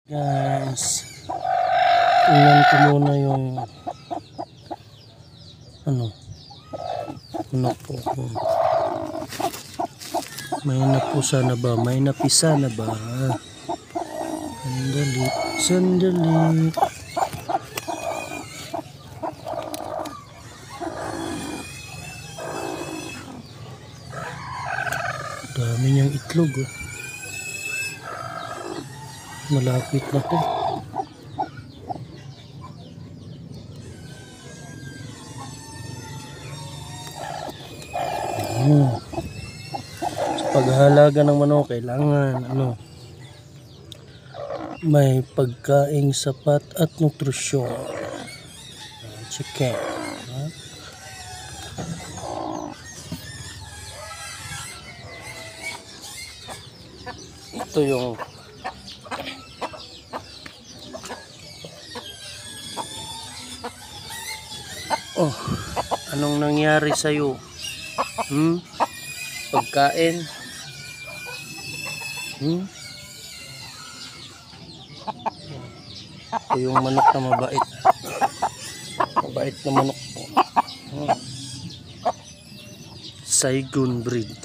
Guys, tingnan ko muna yung ano po. May napusa na ba? May napisa na ba? Sandali. Dami niyang itlog, oh. Malapit na to. Sa paghahalaga ng manok, kailangan may pagkaing sapat at nutrisyon. Chicken. Ito yung anong nangyari sa'yo? Pagkain? Ito yung manok na mabait. Mabait na manok po. Saigon breed.